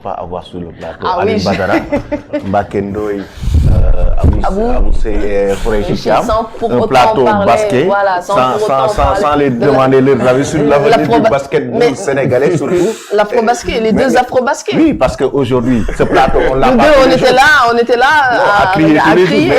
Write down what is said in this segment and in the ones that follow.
pas avoir sur le plateau Aline Badara, Mbakendoy, Abou Seye, un plateau basket, voilà, sans les demander leur avis sur l'avenir du basketball sénégalais surtout. L'afro-basket, les deux afro-baskets. Oui, parce qu'aujourd'hui, ce plateau, on l'a pas. Nous deux, on était là à crier.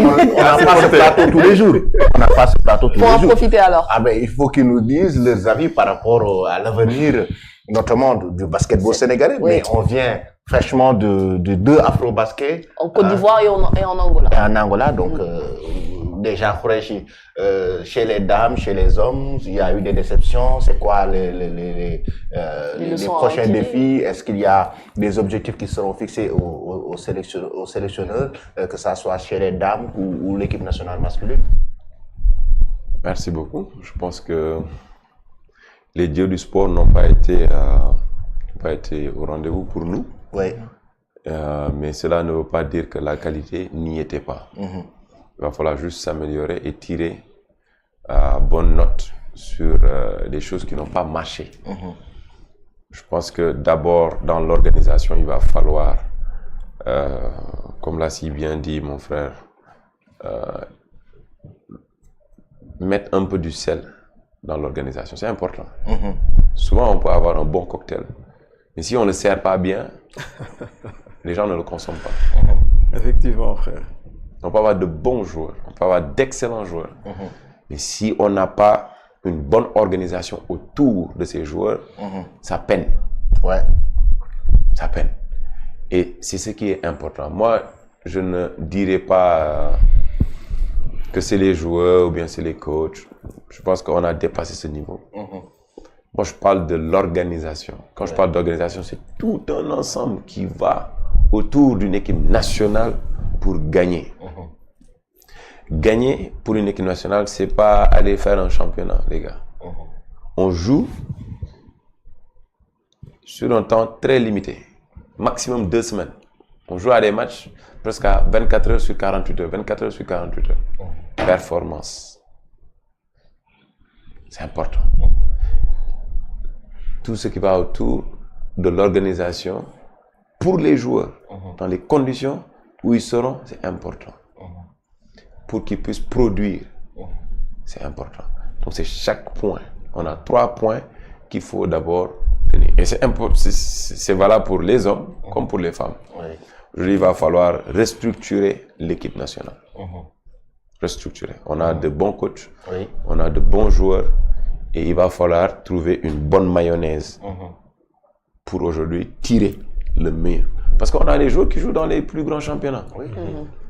On n'a pas ce plateau tous les jours. On n'a pas ce plateau tous les jours. Faut en profiter alors. Ah ben, il faut qu'ils nous disent leurs avis par rapport à l'avenir, notamment du basketball sénégalais. Oui. Mais on vient fraîchement de deux afro-baskets. En Côte d'Ivoire et en Angola. Et en Angola, donc déjà chez les dames, chez les hommes, il y a eu des déceptions. C'est quoi les prochains défis? Est-ce qu'il y a des objectifs qui seront fixés aux sélectionneurs, que ça soit chez les dames ou l'équipe nationale masculine? Merci beaucoup. Je pense que les dieux du sport n'ont pas été au rendez-vous pour nous. Oui. Mais cela ne veut pas dire que la qualité n'y était pas. Il va falloir juste s'améliorer et tirer bonne note sur des choses qui n'ont pas marché. Je pense que d'abord, dans l'organisation, il va falloir, comme l'a si bien dit mon frère, mettre un peu du sel dans l'organisation. C'est important. Souvent, on peut avoir un bon cocktail. Mais si on ne le sert pas bien, les gens ne le consomment pas. Effectivement, frère. On peut avoir de bons joueurs, on peut avoir d'excellents joueurs. Mais si on n'a pas une bonne organisation autour de ces joueurs, ça peine. Ouais. Ça peine. Et c'est ce qui est important. Moi, je ne dirais pas que c'est les joueurs ou bien c'est les coachs. Je pense qu'on a dépassé ce niveau. Moi, je parle de l'organisation. Quand je parle d'organisation, c'est tout un ensemble qui va autour d'une équipe nationale pour gagner. Gagner pour une équipe nationale, c'est pas aller faire un championnat, les gars. On joue sur un temps très limité, maximum 2 semaines. On joue à des matchs presque à 24 heures sur 48 heures, 24 heures sur 48 heures. Performance. C'est important. Tout ce qui va autour de l'organisation pour les joueurs, dans les conditions où ils seront, c'est important. Pour qu'ils puissent produire, c'est important. Donc c'est chaque point. On a 3 points qu'il faut d'abord tenir. Et c'est valable pour les hommes comme pour les femmes. Aujourd'hui, il va falloir restructurer l'équipe nationale. Restructurer. On a de bons coachs, on a de bons joueurs, et il va falloir trouver une bonne mayonnaise pour aujourd'hui tirer le meilleur. Parce qu'on a des joueurs qui jouent dans les plus grands championnats.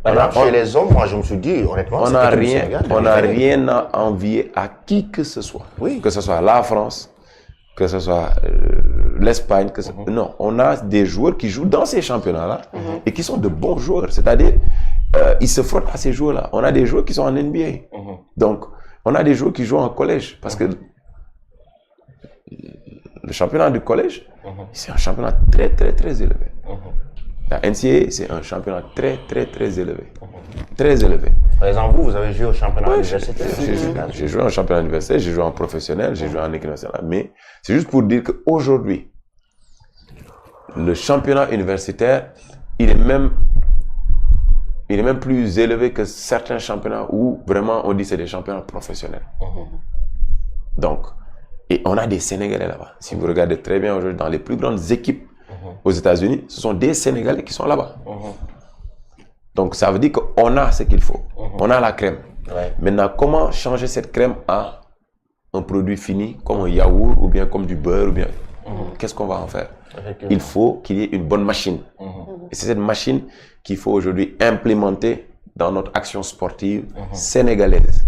Par exemple, chez les hommes, moi je me suis dit, honnêtement, on n'a rien à envier à qui que ce soit. Que ce soit la France, que ce soit l'Espagne. Non, on a des joueurs qui jouent dans ces championnats-là et qui sont de bons joueurs. C'est-à-dire, ils se frottent à ces joueurs-là. On a des joueurs qui sont en NBA. Donc, on a des joueurs qui jouent en collège. Parce que le championnat du collège, c'est un championnat très, très, très élevé. La NCAA, c'est un championnat très, très, très élevé. Très élevé. Par exemple, vous avez joué au championnat universitaire. J'ai joué en championnat universitaire, j'ai joué en professionnel, j'ai joué en équipe nationale. Mais c'est juste pour dire qu'aujourd'hui, le championnat universitaire, il est même plus élevé que certains championnats où vraiment on dit que c'est des championnats professionnels. Donc, et on a des Sénégalais là-bas. Si vous regardez très bien aujourd'hui, dans les plus grandes équipes aux États-Unis, ce sont des Sénégalais qui sont là-bas. Donc, ça veut dire qu'on a ce qu'il faut. On a la crème. Maintenant, comment changer cette crème à un produit fini, comme un yaourt, ou bien comme du beurre, ou bien... Qu'est-ce qu'on va en faire? Il faut qu'il y ait une bonne machine. Et c'est cette machine qu'il faut aujourd'hui implémenter dans notre action sportive sénégalaise.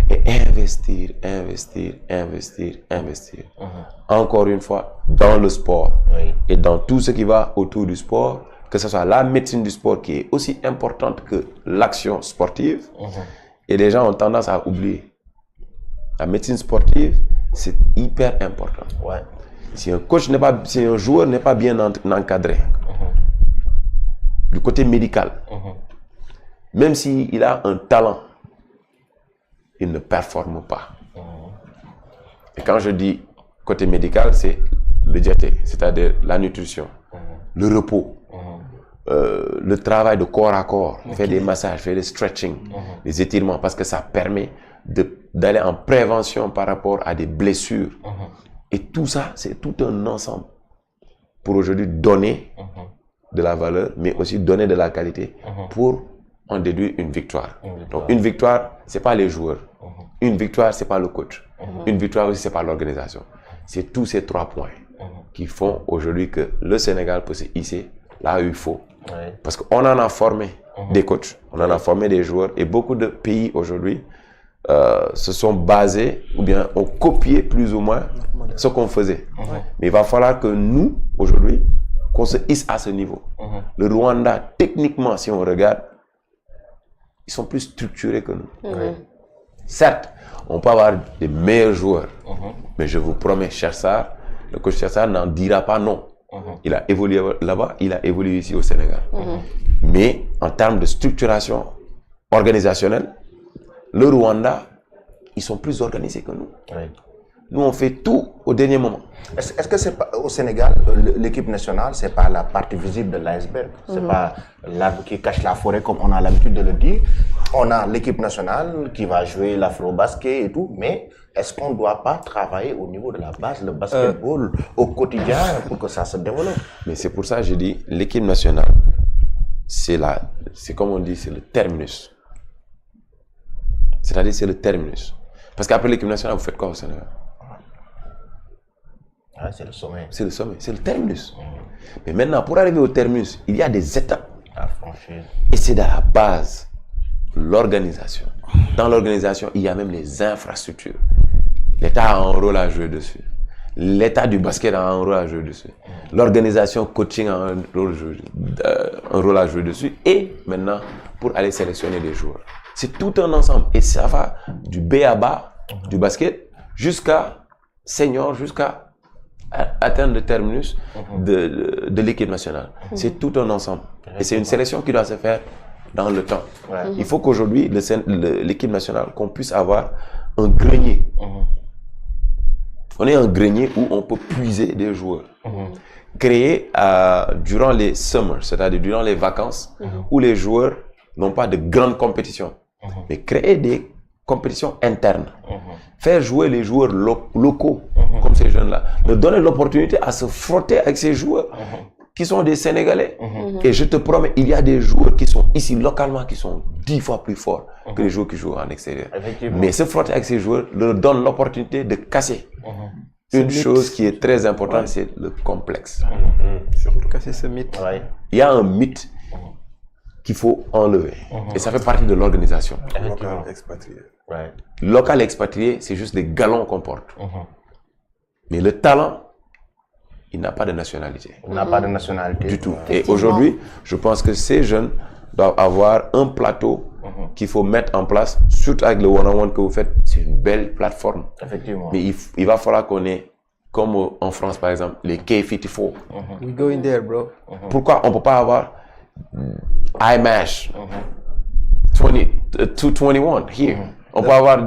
Et investir, investir, investir, investir. Encore une fois, dans le sport. Et dans tout ce qui va autour du sport, que ce soit la médecine du sport qui est aussi importante que l'action sportive. Et les gens ont tendance à oublier. La médecine sportive, c'est hyper important. Si un coach n'est pas, si un joueur n'est pas bien encadré, du côté médical, même s'il a un talent, il ne performe pas. Et quand je dis côté médical, c'est le diété, c'est-à-dire la nutrition, le repos, le travail de corps à corps, faire des massages, faire des stretching, des étirements, parce que ça permet d'aller en prévention par rapport à des blessures. Et tout ça, c'est tout un ensemble pour aujourd'hui donner de la valeur, mais aussi donner de la qualité pour en déduire une victoire. Donc une victoire, c'est pas les joueurs. Une victoire, c'est pas le coach. Une victoire aussi, c'est pas l'organisation. C'est tous ces 3 points qui font aujourd'hui que le Sénégal peut se hisser là où il faut. Parce qu'on en a formé des coachs, on en a formé des joueurs, et beaucoup de pays aujourd'hui se sont basés ou bien ont copié plus ou moins ce qu'on faisait. Mais il va falloir que nous, aujourd'hui, qu'on se hisse à ce niveau. Le Rwanda, techniquement, si on regarde, ils sont plus structurés que nous. Certes, on peut avoir des meilleurs joueurs, mais je vous promets, Chersar, le coach Chersar n'en dira pas non. Il a évolué là-bas, il a évolué ici au Sénégal. Mais en termes de structuration organisationnelle, le Rwanda, ils sont plus organisés que nous. Nous, on fait tout au dernier moment. Est-ce que c'est pas, au Sénégal, l'équipe nationale, c'est pas la partie visible de l'iceberg, c'est pas l'arbre qui cache la forêt comme on a l'habitude de le dire. On a l'équipe nationale qui va jouer l'afro-basket et tout, mais est-ce qu'on ne doit pas travailler au niveau de la base, le basketball, au quotidien pour que ça se développe? Mais c'est pour ça que je dis, l'équipe nationale, c'est comme on dit, c'est le terminus. C'est-à-dire, c'est le terminus. Parce qu'après l'équipe nationale, vous faites quoi au Sénégal? C'est le sommet. C'est le sommet, c'est le terminus. Mais maintenant, pour arriver au terminus, il y a des étapes. À franchir. Et c'est dans la base, l'organisation. Dans l'organisation, il y a même les infrastructures. L'État a un rôle à jouer dessus. L'État du basket a un rôle à jouer dessus. L'organisation coaching a un rôle à jouer dessus. Et maintenant, pour aller sélectionner des joueurs. C'est tout un ensemble. Et ça va du B à bas, du basket, jusqu'à senior, jusqu'à atteindre le terminus de l'équipe nationale. C'est tout un ensemble. Et c'est une sélection qui doit se faire dans le temps. Il faut qu'aujourd'hui, l'équipe nationale, qu'on puisse avoir un grenier. On ait un grenier où on peut puiser des joueurs. Créer durant les summers, c'est-à-dire durant les vacances, où les joueurs n'ont pas de grandes compétitions, mais créer des compétitions internes. Faire jouer les joueurs locaux, comme ces jeunes-là. Leur donner l'opportunité à se frotter avec ces joueurs qui sont des Sénégalais. Et je te promets, il y a des joueurs qui sont ici localement qui sont 10 fois plus forts que les joueurs qui jouent en extérieur. Mais se frotter avec ces joueurs leur donne l'opportunité de casser. Une chose qui est très importante, c'est le complexe. Surtout casser ce mythe. Il y a un mythe qu'il faut enlever. Et ça fait partie de l'organisation. Local expatrié. Local expatrié, c'est juste des galons qu'on porte. Mais le talent, il n'a pas de nationalité. Il n'a pas de nationalité. Du tout. Et aujourd'hui, je pense que ces jeunes doivent avoir un plateau qu'il faut mettre en place, surtout avec le one-on-one que vous faites. C'est une belle plateforme. Effectivement. Mais il va falloir qu'on ait, comme en France par exemple, les K54. We go in there, bro. Pourquoi on ne peut pas avoir IMASH 221 here? On peut avoir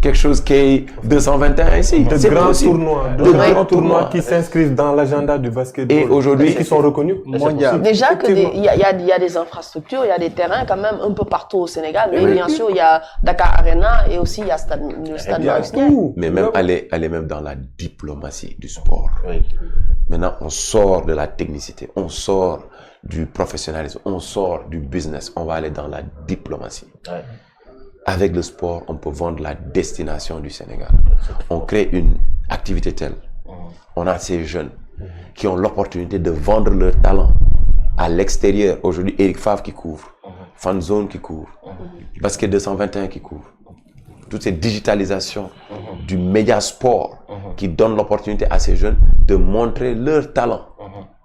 quelque chose qui est 221 ici. De grands tournois qui s'inscrivent dans l'agenda du basketball. Et aujourd'hui, qui sont reconnus mondial. Déjà qu'il y a des infrastructures, il y a des terrains quand même un peu partout au Sénégal. Mais bien sûr, il y a Dakar Arena et aussi il y a le stade Maurice. Mais même aller même dans la diplomatie du sport. Maintenant, on sort de la technicité, on sort du professionnalisme, on sort du business, on va aller dans la diplomatie. Avec le sport, on peut vendre la destination du Sénégal. On crée une activité telle. On a ces jeunes qui ont l'opportunité de vendre leur talent à l'extérieur. Aujourd'hui, Eric Favre qui couvre, Fanzone qui couvre, Basket 221 qui couvre. Toutes ces digitalisations du média sport qui donnent l'opportunité à ces jeunes de montrer leur talent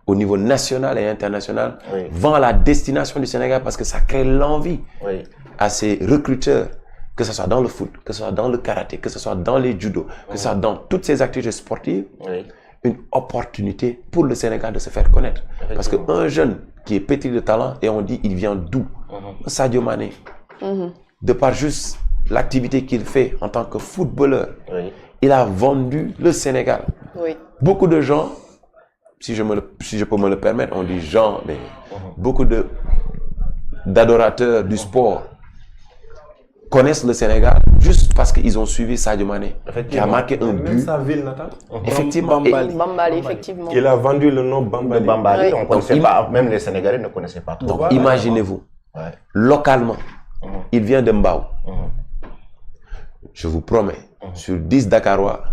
au niveau national et international, vend la destination du Sénégal parce que ça crée l'envie à ces recruteurs, que ce soit dans le foot, que ce soit dans le karaté, que ce soit dans les judo, que ce soit dans toutes ces activités sportives, une opportunité pour le Sénégal de se faire connaître. Parce qu'un jeune qui est pétri de talent, et on dit il vient d'où? Sadio Mané, de par juste l'activité qu'il fait en tant que footballeur, il a vendu le Sénégal. Beaucoup de gens si je peux me le permettre, on dit Jean, mais beaucoup d'adorateurs du sport connaissent le Sénégal juste parce qu'ils ont suivi Sadio Mané, qui a marqué un Même but. sa ville natale. Effectivement. Bambali, effectivement. Il a vendu le nom Bambali. De Bambali, Oui. on connaissait pas, même les Sénégalais ne connaissaient pas trop. Donc, Voilà. imaginez-vous, Ouais. localement, il vient de Mbao. Je vous promets, sur 10 Dakarois,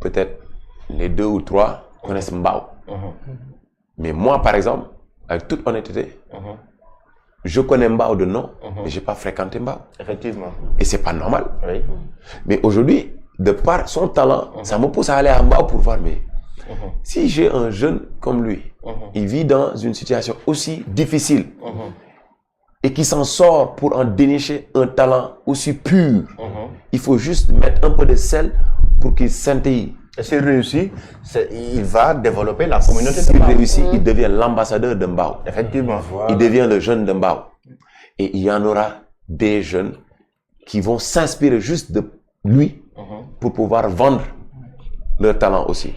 peut-être les 2 ou 3 connaissent Mbao. Mais moi, par exemple, avec toute honnêteté, je connais Mbao de nom, mais je n'ai pas fréquenté Mbao. Effectivement. Et c'est pas normal. Oui. Mais aujourd'hui, de par son talent, ça me pousse à aller à Mbao pour voir. Mais si j'ai un jeune comme lui, il vit dans une situation aussi difficile et qui s'en sort pour en dénicher un talent aussi pur, il faut juste mettre un peu de sel pour qu'il scintille. Et s'il réussit, il va développer la communauté de S'il Mbao. réussit, il devient l'ambassadeur de Mbao. Effectivement. Il devient le jeune de Mbao. Et il y en aura des jeunes qui vont s'inspirer juste de lui pour pouvoir vendre leur talent aussi.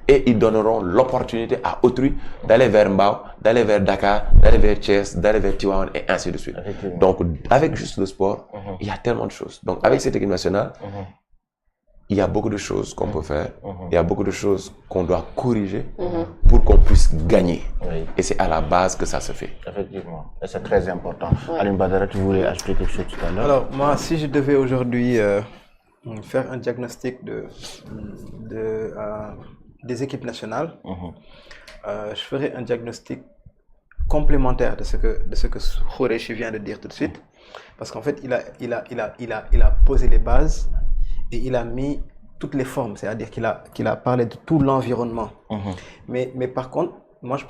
Et ils donneront l'opportunité à autrui d'aller vers Mbao, d'aller vers Dakar, d'aller vers Thiès, d'aller vers Tivaouane et ainsi de suite. Donc, avec juste le sport, il y a tellement de choses. Donc, avec cette équipe nationale, il y a beaucoup de choses qu'on peut faire. Il y a beaucoup de choses qu'on doit corriger pour qu'on puisse gagner. Oui. Et c'est à la base que ça se fait. Effectivement. Et c'est très important. Aline Badara, tu voulais ajouter quelque chose tout à l'heure? Alors, moi, si je devais aujourd'hui faire un diagnostic des équipes nationales, je ferais un diagnostic complémentaire de ce que Khoureychi vient de dire tout de suite. Parce qu'en fait, il a posé les bases et il a mis toutes les formes. C'est-à-dire qu'il a parlé de tout l'environnement. Mais par contre, moi, je